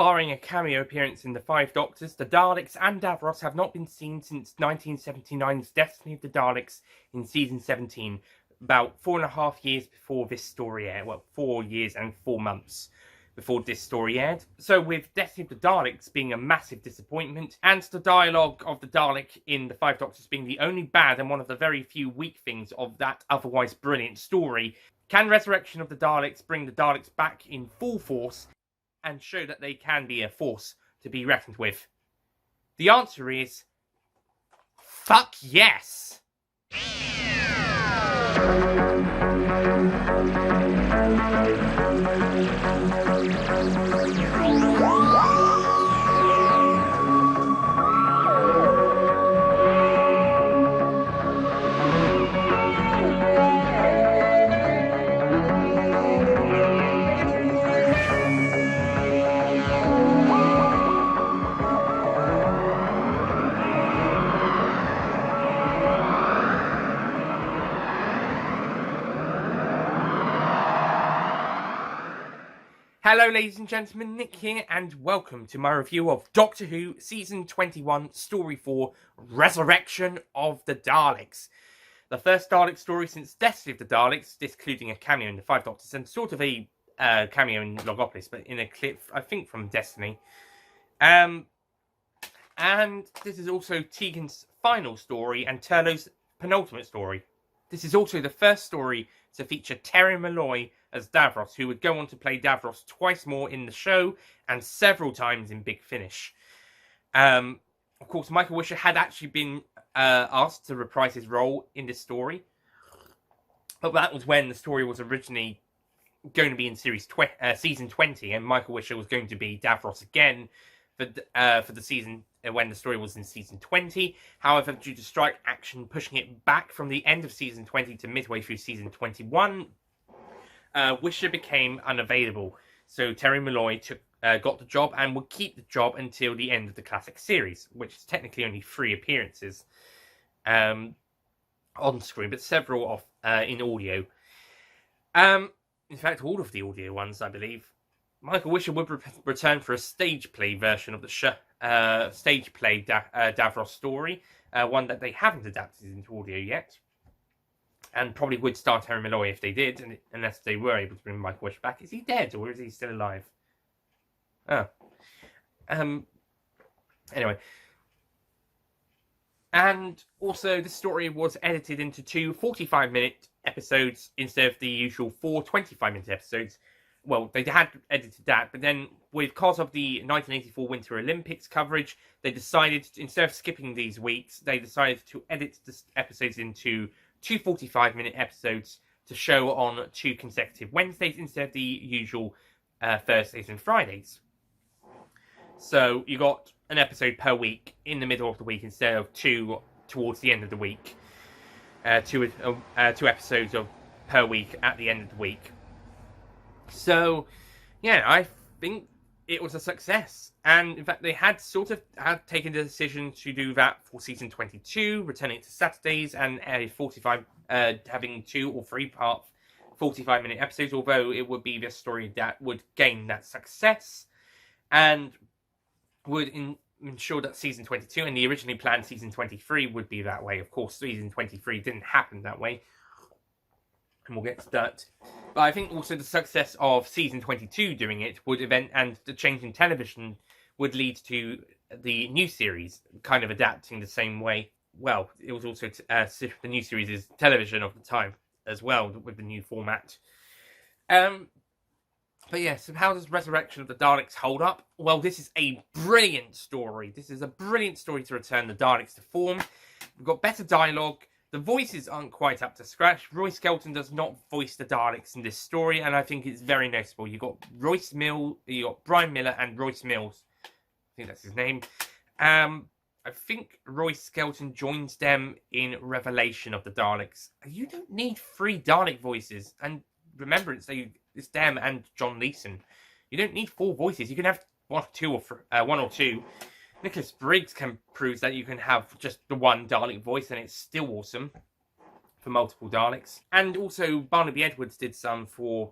Barring a cameo appearance in The Five Doctors, the Daleks and Davros have not been seen since 1979's Destiny of the Daleks in Season 17, about 4.5 years before this story aired. Well, 4 years and 4 months before this story aired. So with Destiny of the Daleks being a massive disappointment, and the dialogue of the Dalek in The Five Doctors being the only bad and one of the very few weak things of that otherwise brilliant story, can Resurrection of the Daleks bring the Daleks back in full force and show that they can be a force to be reckoned with? The answer is fuck yes! Hello ladies and gentlemen, Nick here, and welcome to my review of Doctor Who Season 21, Story 4, Resurrection of the Daleks. The first Dalek story since Destiny of the Daleks, including a cameo in The Five Doctors and sort of a cameo in Logopolis, but in a clip, I think, from Destiny. And this is also Tegan's final story and Turlough's penultimate story. This is also the first story to feature Terry Malloy as Davros, who would go on to play Davros twice more in the show and several times in Big Finish. Of course, Michael Wisher had actually been asked to reprise his role in this story, but that was when the story was originally going to be in season 20, and Michael Wisher was going to be Davros again for the season when the story was in season 20. However, due to strike action pushing it back from the end of season 20 to midway through season 21, Wisher became unavailable. So Terry Malloy got the job and would keep the job until the end of the classic series, which is technically only 3 appearances on screen, but several in audio. In fact, all of the audio ones, I believe. Michael Wisher would return for a stage play version of the stage play Davros story, one that they haven't adapted into audio yet, and probably would star Terry Malloy if they did, unless they were able to bring Michael Wisher back. Is he dead or is he still alive? Oh. Anyway. And also, the story was edited into 2 45-minute episodes instead of the usual 4 25-minute episodes. Well, they had edited that, but then because of the 1984 Winter Olympics coverage, they decided, instead of skipping these weeks, they decided to edit the episodes into 2 45-minute episodes to show on 2 consecutive Wednesdays instead of the usual Thursdays and Fridays. So you got an episode per week in the middle of the week instead of 2 towards the end of the week. 2 episodes per week at the end of the week. So, yeah, I think it was a success. And in fact, they had taken the decision to do that for season 22, returning it to Saturdays and having 2 or 3 part 45-minute episodes, although it would be the story that would gain that success and would ensure that season 22 and the originally planned season 23 would be that way. Of course, season 23 didn't happen that way, and we'll get to that. But I think also the success of season 22 doing it and the change in television would lead to the new series kind of adapting the same way. Well, it was also the new series is television of the time as well with the new format. But yeah, so how does Resurrection of the Daleks hold up? Well, this is a brilliant story. This is a brilliant story to return the Daleks to form. We've got better dialogue. The voices aren't quite up to scratch. Roy Skelton does not voice the Daleks in this story, and I think it's very noticeable. You got Brian Miller and Royce Mills. I think that's his name. I think Roy Skelton joins them in Revelation of the Daleks. You don't need 3 Dalek voices, and remember, it's them and John Leeson. You don't need 4 voices. You can have 1 or 2. Nicholas Briggs can prove that you can have just the 1 Dalek voice and it's still awesome for multiple Daleks. And also Barnaby Edwards did some for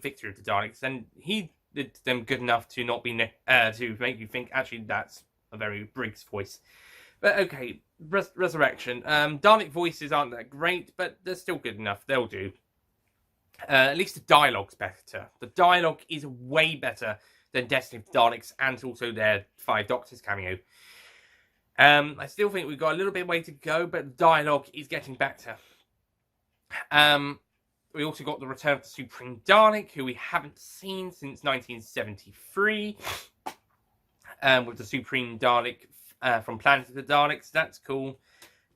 Victory of the Daleks, and he did them good enough to not be to make you think actually that's a very Briggs voice. But okay, Resurrection. Dalek voices aren't that great, but they're still good enough. They'll do. At least the dialogue's better. The dialogue is way better than Destiny of the Daleks and also their Five Doctors cameo. I still think we've got a little bit of way to go, but the dialogue is getting better. We also got the return of the Supreme Dalek, who we haven't seen since 1973. With the Supreme Dalek from Planet of the Daleks. That's cool.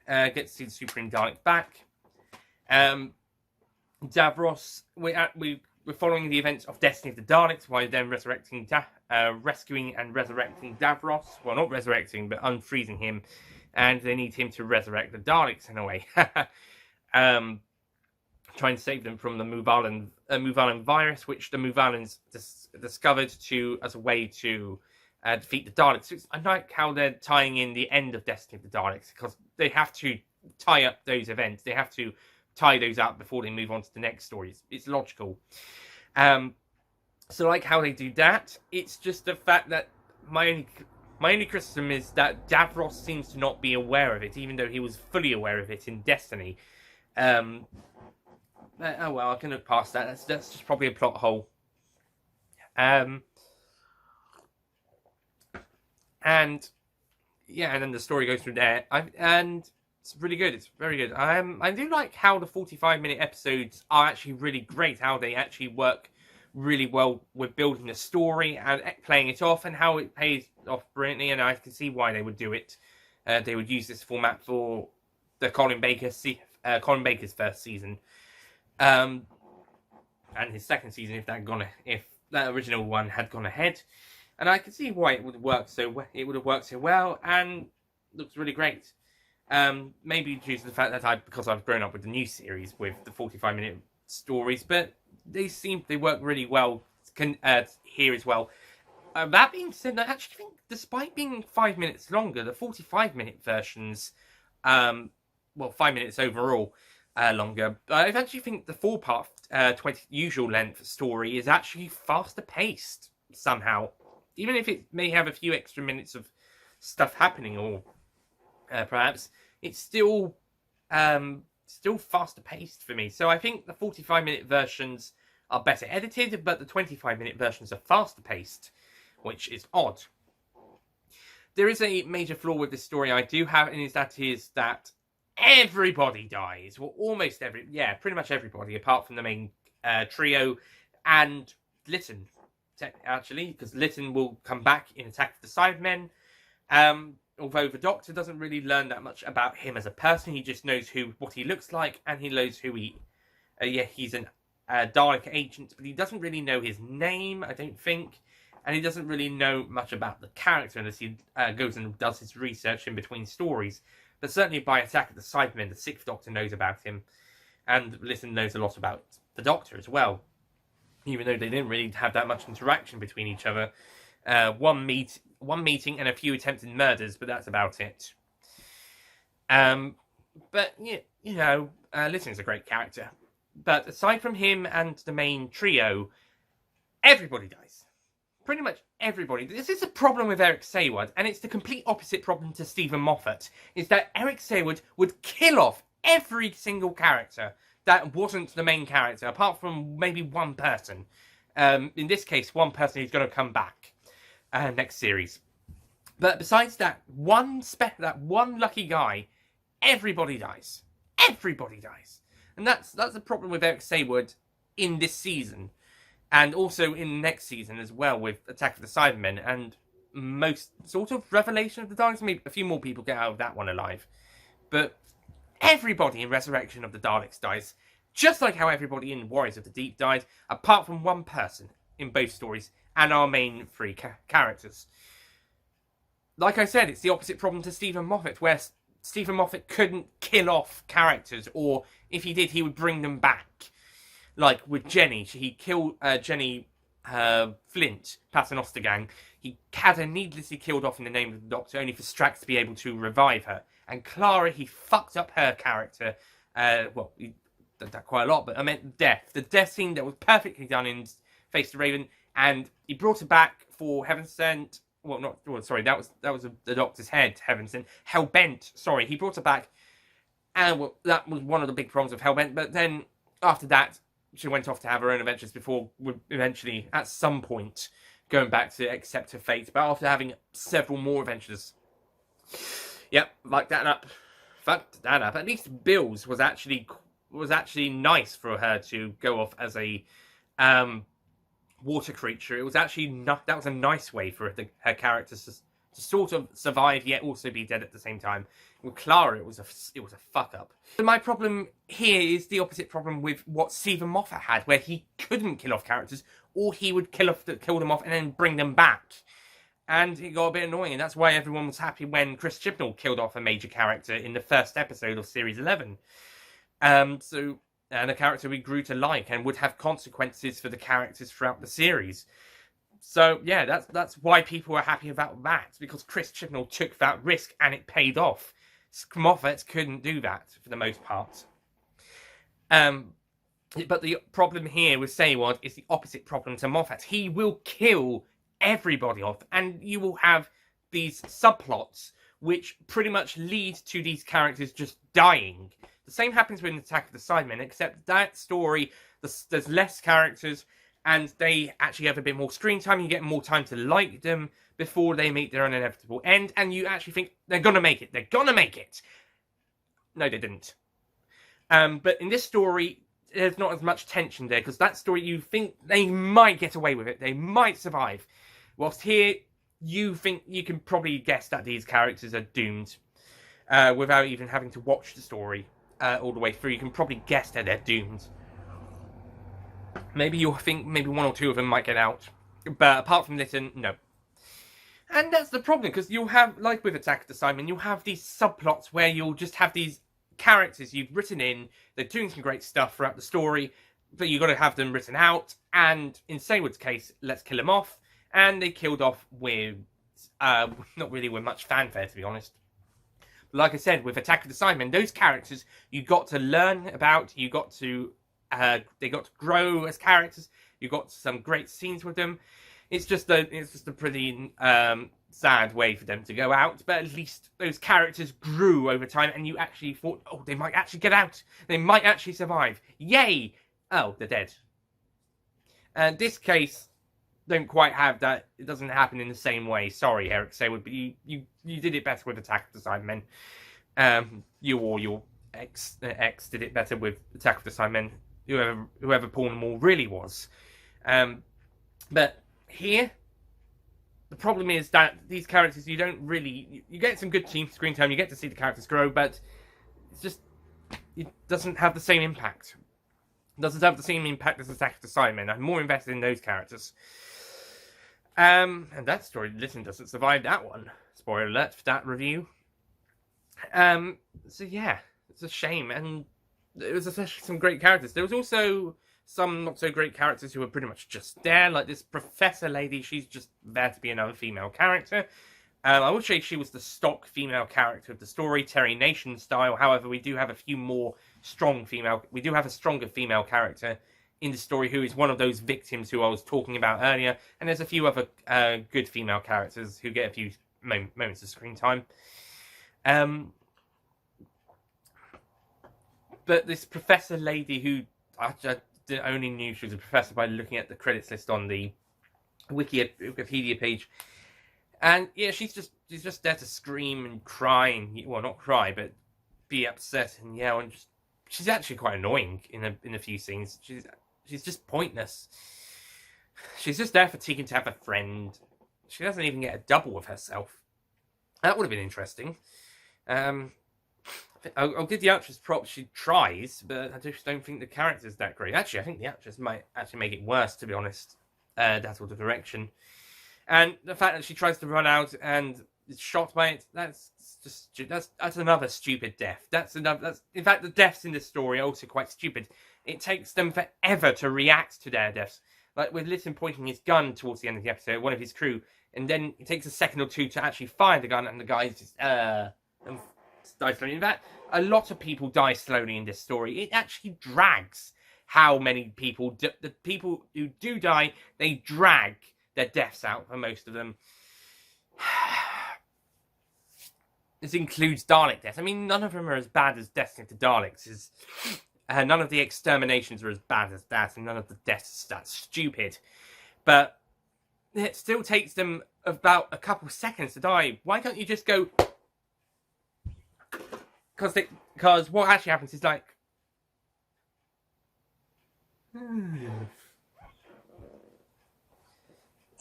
Get to see the Supreme Dalek back. Davros, we're following the events of Destiny of the Daleks while then rescuing and resurrecting Davros. Well, not resurrecting, but unfreezing him. And they need him to resurrect the Daleks in a way. Trying to save them from the Muvalan virus, which the Muvalans discovered as a way to defeat the Daleks. So I like how they're tying in the end of Destiny of the Daleks, because they have to tie up those events. They have to tie those up before they move on to the next stories. It's logical. So I like how they do that. It's just the fact that my only criticism is that Davros seems to not be aware of it, even though he was fully aware of it in Destiny. Oh well, I can look past that. That's just probably a plot hole. And yeah, and then the story goes through there. And it's really good. It's very good. I do like how the 45-minute episodes are actually really great. How they actually work really well with building the story and playing it off, and how it pays off brilliantly. And I can see why they would do it. They would use this format for the Colin Baker's first season. And his second season, if that original one had gone ahead, and I can see why it would work it would have worked so well, and looks really great. Maybe due to the fact that because I've grown up with the new series with the 45-minute stories, but they work really well here as well. That being said, I actually think, despite being 5 minutes longer, the 45-minute versions, 5 minutes overall. Longer. I actually think the 4-part 20 usual length story is actually faster paced somehow, even if it may have a few extra minutes of stuff happening, or perhaps it's still faster paced for me. So I think the 45-minute versions are better edited, but the 25-minute versions are faster paced, which is odd. There is a major flaw with this story I do have, and is that everybody dies. Well, pretty much everybody, apart from the main trio and Lytton, actually, because Lytton will come back in Attack of the Cybermen. Although the Doctor doesn't really learn that much about him as a person, he just knows what he looks like, and he knows who he's an Dalek agent, but he doesn't really know his name, I don't think, and he doesn't really know much about the character unless he goes and does his research in between stories. But certainly by Attack of the Cybermen, the 6th Doctor knows about him, and Lytton knows a lot about the Doctor as well, even though they didn't really have that much interaction between each other. One meeting and a few attempted murders, but that's about it. But Lytton's a great character. But aside from him and the main trio, everybody dies. Pretty much everybody. This is a problem with Eric Saward, and it's the complete opposite problem to Stephen Moffat, is that Eric Saward would kill off every single character that wasn't the main character, apart from maybe one person. In this case, one person who's going to come back next series. But besides that one lucky guy, everybody dies. Everybody dies. And that's the problem with Eric Saward in this season. And also in next season as well with Attack of the Cybermen and most sort of Revelation of the Daleks. Maybe a few more people get out of that one alive. But everybody in Resurrection of the Daleks dies. Just like how everybody in Warriors of the Deep died, apart from one person in both stories and our main 3 characters. Like I said, it's the opposite problem to Stephen Moffat, where Stephen Moffat couldn't kill off characters, or if he did, he would bring them back. Like with Jenny, he killed Jenny Flint, Paternoster Gang. He had her needlessly killed off in the name of the Doctor, only for Strax to be able to revive her. And Clara, he fucked up her character. He did that quite a lot, but I meant death. The death scene that was perfectly done in Face the Raven, and he brought her back for Heaven Sent. Well, not sorry, that was the Doctor's head. Heaven Sent, Hellbent. Sorry, he brought her back, and well, that was one of the big problems of Hellbent. But then after that, she went off to have her own adventures before eventually, at some point, going back to accept her fate. But after having several more adventures, yep, fucked that up. At least Bill's was actually nice for her to go off as a water creature. It was actually that was a nice way for her character to sort of survive yet also be dead at the same time. With Clara, it was a fuck up. But my problem here is the opposite problem with what Stephen Moffat had, where he couldn't kill off characters, or he would kill them off and then bring them back. And it got a bit annoying, and that's why everyone was happy when Chris Chibnall killed off a major character in the first episode of Series 11. And a character we grew to like and would have consequences for the characters throughout the series. So, yeah, that's why people were happy about that, because Chris Chibnall took that risk and it paid off. Moffat couldn't do that for the most part. But the problem here with Sayward is the opposite problem to Moffat. He will kill everybody off, and you will have these subplots which pretty much lead to these characters just dying. The same happens with Attack of the Cybermen, except that story, there's less characters, and they actually have a bit more screen time. You get more time to like them before they meet their inevitable end, and you actually think, they're gonna make it. They're gonna make it. No, they didn't. But in this story, there's not as much tension there, because that story, you think they might get away with it. They might survive. Whilst here, you think you can probably guess that these characters are doomed without even having to watch the story all the way through. You can probably guess that they're doomed. Maybe you'll think maybe one or two of them might get out. But apart from this, no. And that's the problem, because you'll have, like with Attack of the Cybermen, you'll have these subplots where you'll just have these characters you've written in, they're doing some great stuff throughout the story, but you've got to have them written out, and in Sayward's case, let's kill them off, and they killed off with, not really with much fanfare, to be honest. But like I said, with Attack of the Cybermen, those characters you got to learn about, they got to grow as characters, you got some great scenes with them. It's just a pretty sad way for them to go out, but at least those characters grew over time, and you actually thought, oh, they might actually get out. They might actually survive. Yay! Oh, they're dead. And this case, don't quite have that. It doesn't happen in the same way. Sorry, Eric Sayward, but you did it better with Attack of the Cybermen. You or your ex did it better with Attack of the Cybermen. Whoever Paul Moore really was. But here, the problem is that these characters, you don't really... You get some good team screen time, you get to see the characters grow, but it's just... It doesn't have the same impact. It doesn't have the same impact as Attack of the Cybermen. I'm more invested in those characters. And that story, listen, doesn't survive that one. Spoiler alert for that review. So yeah, it's a shame. And there was especially some great characters. There was also some not so great characters who were pretty much just there, like this professor lady. She's just there to be another female character. I would say she was the stock female character of the story, Terry Nation style. However, we do have a few more strong female. We do have a stronger female character in the story who is one of those victims who I was talking about earlier. And there's a few other good female characters who get a few moments of screen time. But this professor lady who I only knew she was a professor by looking at the credits list on the Wikipedia page. And yeah, she's just there to scream and cry and, well, not cry, but be upset and yell, and she's actually quite annoying in a few scenes. She's just pointless. She's just there for Tegan to have a friend. She doesn't even get a double of herself. That would have been interesting. I'll give the actress props. She tries, but I just don't think the character's that great. Actually, I think the actress might actually make it worse, to be honest. That sort of direction. And the fact that she tries to run out and is shot by it, that's another stupid death. In fact, the deaths in this story are also quite stupid. It takes them forever to react to their deaths. Like with Litten pointing his gun towards the end of the episode, one of his crew, and then it takes a second or two to actually fire the gun, and the guy's just and dies slowly. In fact, a lot of people die slowly in this story. It actually drags. how many people, the people who do die, they drag their deaths out for most of them. This includes Dalek deaths. I mean, none of them are as bad as deaths into Daleks. None of the exterminations are as bad as that, and none of the deaths are that stupid. But it still takes them about a couple seconds to die. Why can't you just go... Because what actually happens is like...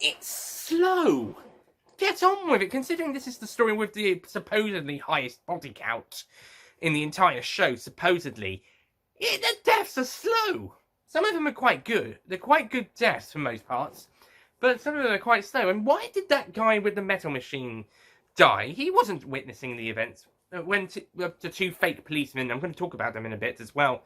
It's slow. Get on with it, considering this is the story with the supposedly highest body count in the entire show, supposedly. The deaths are slow. Some of them are quite good. They're quite good deaths for most parts, but some of them are quite slow. And why did that guy with the metal machine die? He wasn't witnessing the events. When the two fake policemen, I'm going to talk about them in a bit as well,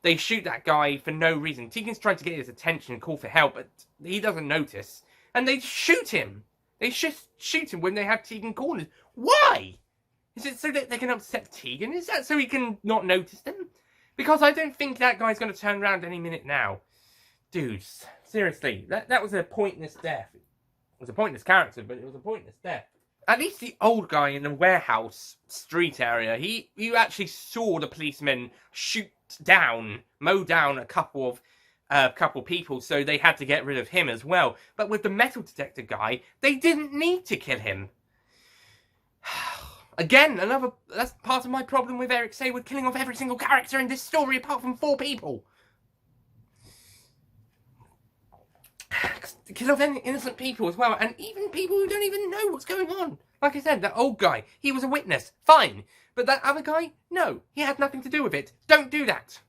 they shoot that guy for no reason. Tegan's trying to get his attention and call for help, but he doesn't notice. And they shoot him. They shoot him when they have Tegan cornered. Why? Is it so that they can upset Tegan? Is that so he can not notice them? Because I don't think that guy's going to turn around any minute now. Dudes, seriously, that was a pointless death. It was a pointless character, but it was a pointless death. At least the old guy in the warehouse street area, you actually saw the policemen mow down a couple people, so they had to get rid of him as well. But with the metal detector guy, they didn't need to kill him. Again, that's part of my problem with Eric Saywood killing off every single character in this story apart from 4 people. Kill off innocent people as well, and even people who don't even know what's going on. Like I said, that old guy, he was a witness, fine. But that other guy, no, he had nothing to do with it. Don't do that.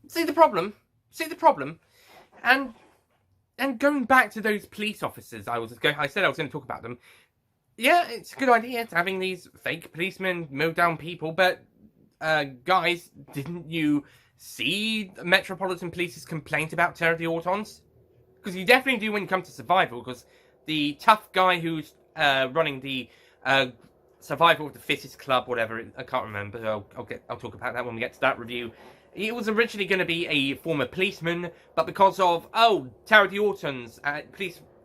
See the problem? And going back to those police officers, I said I was going to talk about them. Yeah, it's a good idea having these fake policemen mow down people, but guys, didn't you see the Metropolitan Police's complaint about Terror of the Autons? Because you definitely do when you come to Survival, because the tough guy who's running the Survival of the Fittest Club, whatever, I can't remember, I'll talk about that when we get to that review. He was originally going to be a former policeman, but because of, Terror of the Autons,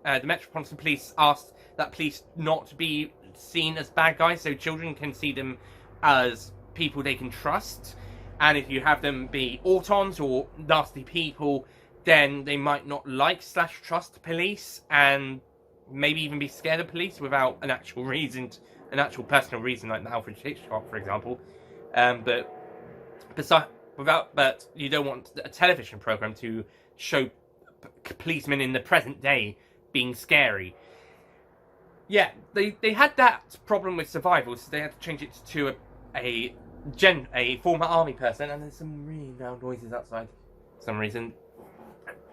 the Metropolitan Police asked that police not be seen as bad guys, so children can see them as people they can trust. And if you have them be Autons or nasty people, then they might not like/trust police, and maybe even be scared of police without an actual personal reason, like Alfred Hitchcock, for example. But you don't want a television program to show policemen in the present day being scary. Yeah, they had that problem with Survival, so they had to change it to a former army person, and there's some really loud noises outside for some reason.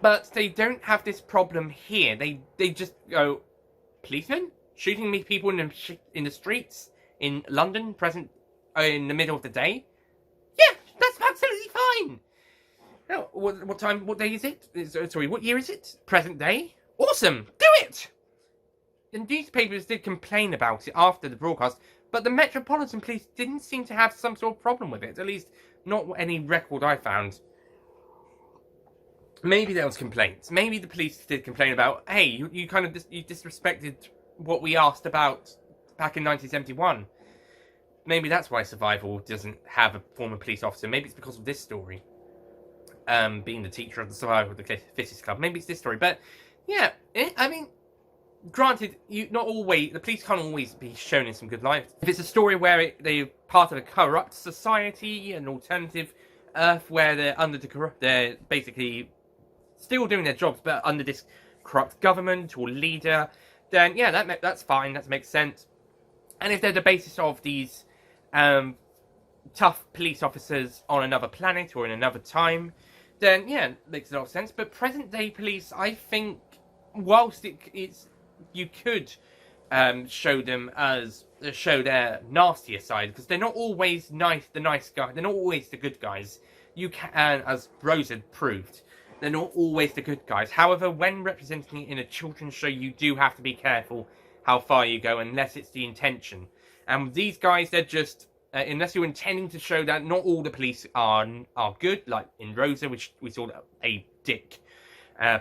But they don't have this problem here. They just go, policemen shooting people in the streets in London, in the middle of the day. Yeah, that's absolutely fine. Now, what day is it? What year is it? Present day? Awesome! Do it! The newspapers did complain about it after the broadcast, but the Metropolitan Police didn't seem to have some sort of problem with it. At least, not any record I found. Maybe there was complaints. Maybe the police did complain about, hey, you disrespected what we asked about back in 1971. Maybe that's why Survival doesn't have a former police officer. Maybe it's because of this story. Being the teacher of the Survival of the Fittest Club. Maybe it's this story. But, yeah, granted, the police can't always be shown in some good light. If it's a story where they're part of a corrupt society, an alternative Earth where they're basically still doing their jobs, but under this corrupt government or leader, then yeah, that's fine. That makes sense. And if they're the basis of these tough police officers on another planet or in another time, then yeah, it makes a lot of sense. But present day police, I think, whilst you could show their nastier side, because they're not always the nice guy. They're not always the good guys. You can, as Rose had proved, they're not always the good guys. However, when representing it in a children's show, you do have to be careful how far you go, unless it's the intention. And with these guys, they're just, unless you're intending to show that not all the police are good, like in Rosa, which we saw a dick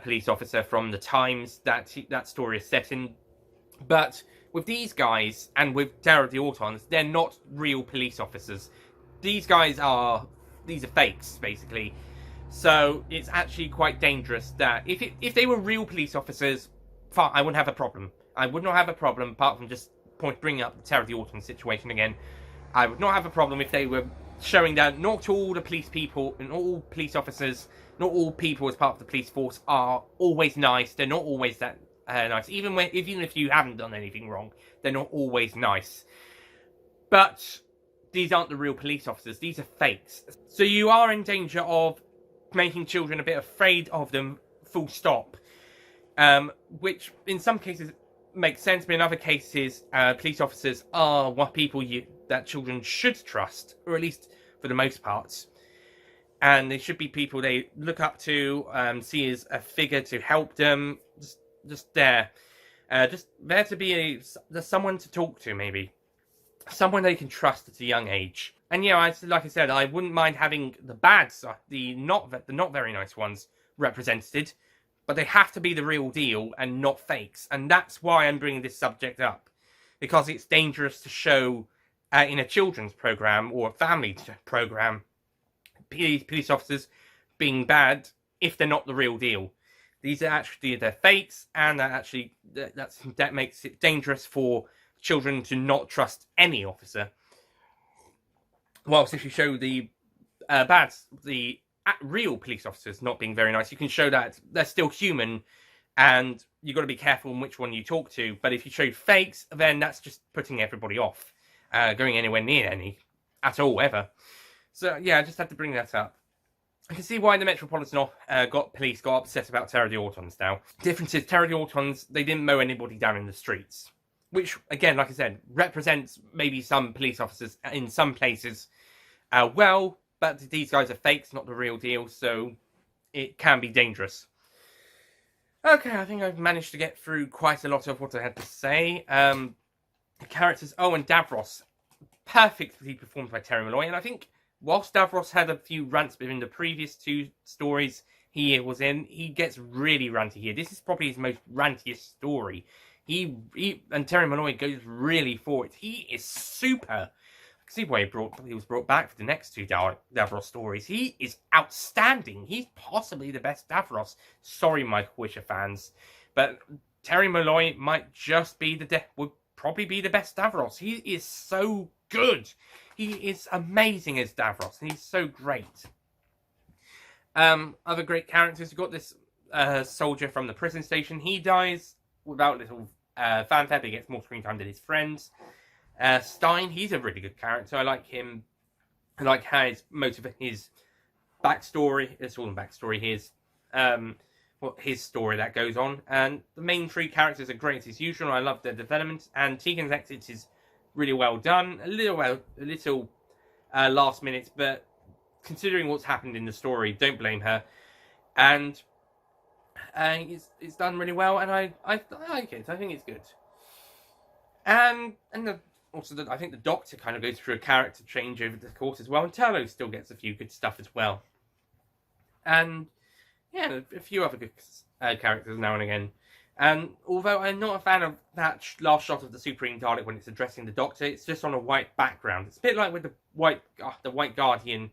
police officer from the times that story is set in. But with these guys, and with Terror of the Autons, they're not real police officers. These are fakes, basically. So it's actually quite dangerous that if they were real police officers, fine, I wouldn't have a problem. I would not have a problem, apart from just bringing up the Terror of the Autons situation again. I would not have a problem if they were showing that not all the police people and all police officers, not all people as part of the police force are always nice. They're not always that nice. Even if you haven't done anything wrong, they're not always nice. But these aren't the real police officers. These are fakes. So you are in danger of making children a bit afraid of them, full stop. Which in some cases makes sense, but in other cases, police officers are what people that children should trust, or at least for the most part. And they should be people they look up to, see as a figure to help them, just there to be someone to talk to, maybe someone they can trust at a young age. And yeah, like I said, I wouldn't mind having the bads, the not very nice ones, represented, but they have to be the real deal and not fakes. And that's why I'm bringing this subject up, because it's dangerous to show in a children's program or a family program police officers being bad if they're not the real deal. These are actually they're fakes, and that makes it dangerous for children to not trust any officer. Whilst if you show the real police officers not being very nice, you can show that they're still human, and you've got to be careful in which one you talk to. But if you show fakes, then that's just putting everybody off going anywhere near any at all ever. So yeah, I just had to bring that up. I can see why the Metropolitan police got upset about Terror of the Autons now. Difference is, Terror of the Autons, they didn't mow anybody down in the streets. Which, again, like I said, represents maybe some police officers in some places well, but these guys are fakes, not the real deal, so it can be dangerous. Okay, I think I've managed to get through quite a lot of what I had to say. The characters, and Davros, perfectly performed by Terry Malloy, and I think whilst Davros had a few rants within the previous two stories he was in, he gets really ranty here. This is probably his most rantiest story. He and Terry Malloy goes really for it. He is super. I can see why he was brought back for the next two Davros stories. He is outstanding. He's possibly the best Davros. Sorry, Michael Wisher fans, but Terry Malloy might just be would probably be the best Davros. He is so good. He is amazing as Davros, and he's so great. Other great characters. You've got this soldier from the prison station. He dies without little fanfare, but he gets more screen time than his friends. Stein, he's a really good character. I like him. I like how his backstory. It's all in backstory. His story that goes on, and the main three characters are great as usual. I love their development, and Tegan's exit is really well done. A little last minute, but considering what's happened in the story, don't blame her. And it's done really well, and I like it. I think it's good. And I think the Doctor kind of goes through a character change over the course as well, and Turlo still gets a few good stuff as well. And yeah, a few other good characters now and again. And although I'm not a fan of that last shot of the Supreme Dalek when it's addressing the Doctor, it's just on a white background. It's a bit like with the White Guardian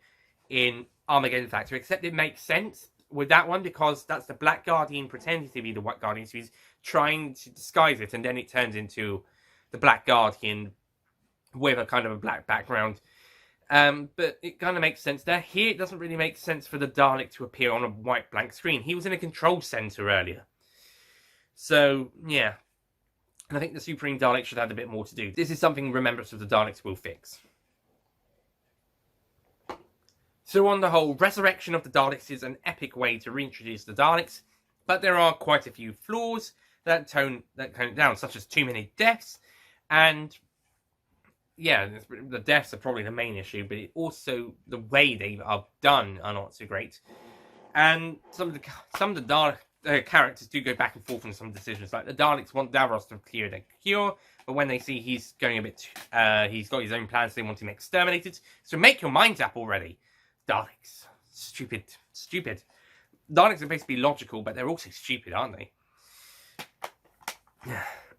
in Armageddon Factory, except it makes sense with that one because that's the Black Guardian pretending to be the White Guardian, so he's trying to disguise it, and then it turns into the Black Guardian with a kind of a black background. But it kind of makes sense there. Here, it doesn't really make sense for the Dalek to appear on a white blank screen. He was in a control center earlier. So, yeah. And I think the Supreme Dalek should have a bit more to do. This is something Remembrance of the Daleks will fix. So on the whole, Resurrection of the Daleks is an epic way to reintroduce the Daleks, but there are quite a few flaws that tone it down, such as too many deaths, and yeah, the deaths are probably the main issue, but also the way they are done are not so great. And some of the characters do go back and forth on some decisions. Like the Daleks want Davros to clear their cure, but when they see he's going a bit, he's got his own plans, they want him exterminated. So make your minds up already. Daleks. Stupid. Daleks are basically logical, but they're also stupid, aren't they?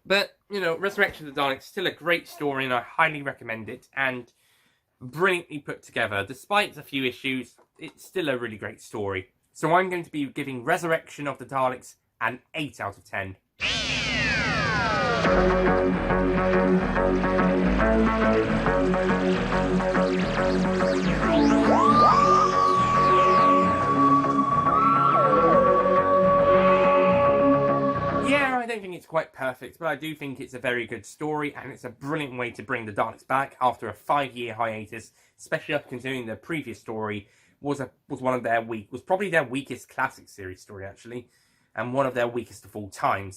But, you know, Resurrection of the Daleks, still a great story, and I highly recommend it, and brilliantly put together. Despite a few issues, it's still a really great story. So I'm going to be giving Resurrection of the Daleks an 8 out of 10. Yeah, I don't think it's quite perfect, but I do think it's a very good story, and it's a brilliant way to bring the Daleks back after a 5-year hiatus, especially after considering the previous story was probably their weakest classic series story, actually, and one of their weakest of all time.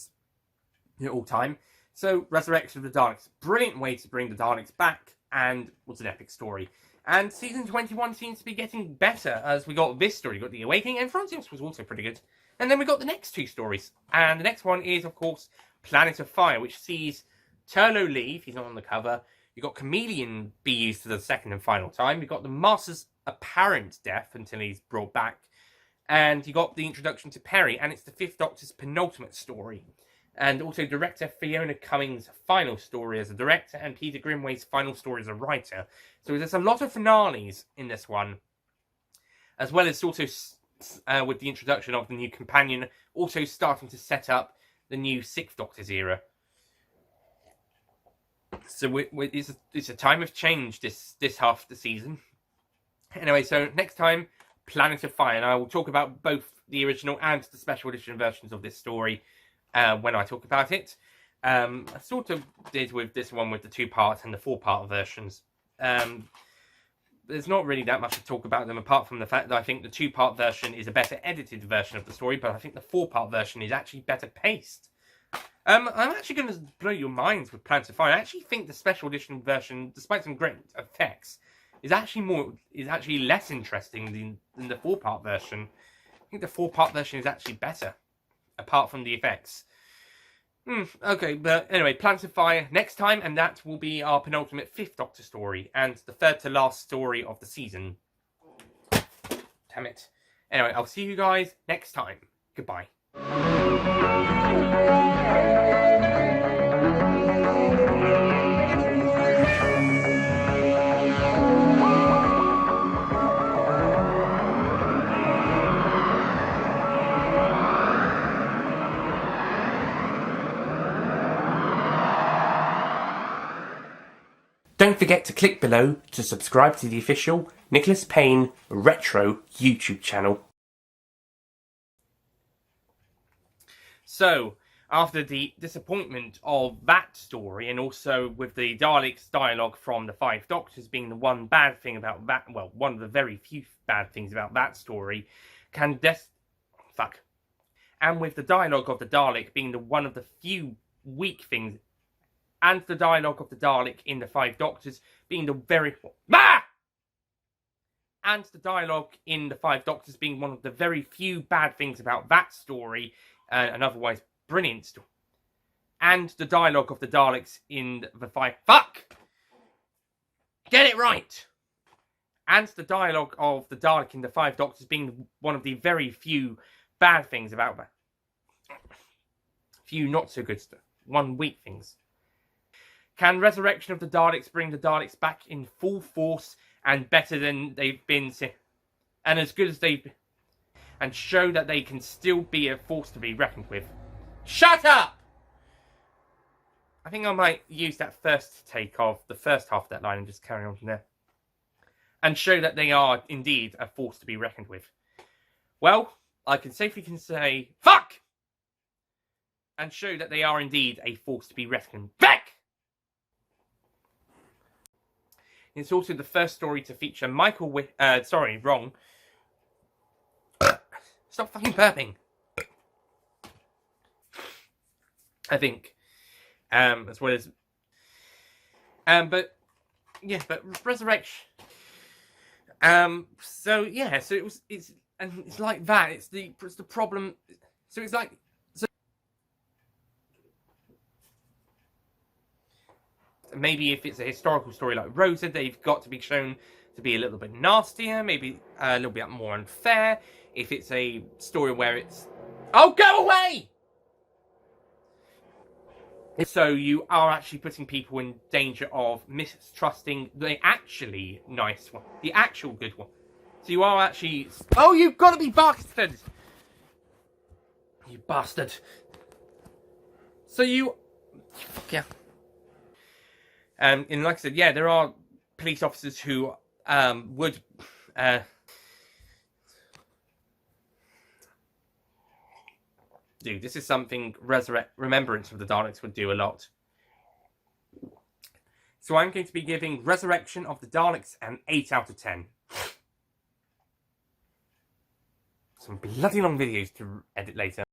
So, Resurrection of the Daleks, brilliant way to bring the Daleks back, and was an epic story. And season 21 seems to be getting better, as we got this story, we got The Awakening, and Francis was also pretty good. And then we got the next 2 stories, and the next one is, of course, Planet of Fire, which sees Turlo leave, he's not on the cover. You got Chameleon be used for the second and final time. We got the Master's apparent death until he's brought back. And you got the introduction to Perry, and it's the Fifth Doctor's penultimate story. And also director Fiona Cummings' final story as a director, and Peter Grimway's final story as a writer. So there's a lot of finales in this one, as well as also with the introduction of the new companion, also starting to set up the new Sixth Doctor's era. So it's a time of change this half of the season. Anyway, so next time, Planet of Fire, and I will talk about both the original and the special edition versions of this story when I talk about it. I sort of did with this one with the 2-part and the 4-part versions. There's not really that much to talk about them, apart from the fact that I think the 2-part version is a better edited version of the story, but I think the 4-part version is actually better paced. I'm actually going to blow your minds with Planet of Fire. I actually think the special edition version, despite some great effects, is actually less interesting than the 4-part version. I think the 4-part version is actually better, apart from the effects. Okay, but anyway, Planet of Fire next time, and that will be our penultimate Fifth Doctor story, and the third to last story of the season. Damn it. Anyway, I'll see you guys next time. Goodbye. Don't forget to click below to subscribe to the official Nicholas Payne Retro YouTube channel. So, after the disappointment of that story, and also with the Daleks dialogue from the Five Doctors being the one bad thing about that, well, one of the very few bad things about that story, and with the dialogue of the Dalek being the one of the few weak things, and the dialogue of the Dalek in the Five Doctors being the very... And the dialogue in the Five Doctors being one of the very few bad things about that story, an otherwise brilliant story. And the dialogue of the Daleks in the Five... Get it right! And the dialogue of the Dalek in the Five Doctors being one of the very few bad things about that. Few not so good stuff. One weak things. Can Resurrection of the Daleks bring the Daleks back in full force and better than they've been, and as good as they've been, and show that they can still be a force to be reckoned with? Shut up! I think I might use that first take of the first half of that line and just carry on from there. And show that they are indeed a force to be reckoned with. Well, I can safely say, fuck! And show that they are indeed a force to be reckoned with. It's also the first story to feature Michael sorry, wrong. Stop fucking burping. I think. As well as... but Resurrection... so it was... It's like that. It's the problem... So it's like... So maybe if it's a historical story like Rosa, they've got to be shown to be a little bit nastier, maybe a little bit more unfair. If it's a story where it's... Oh, go away! So you are actually putting people in danger of mistrusting the actually nice one, the actual good one. So you are actually... Oh, you've got to be bastard! You bastard. So you... Yeah. And like I said, yeah, there are police officers who would... Dude, this is something Remembrance of the Daleks would do a lot. So I'm going to be giving Resurrection of the Daleks an 8 out of 10. Some bloody long videos to edit later.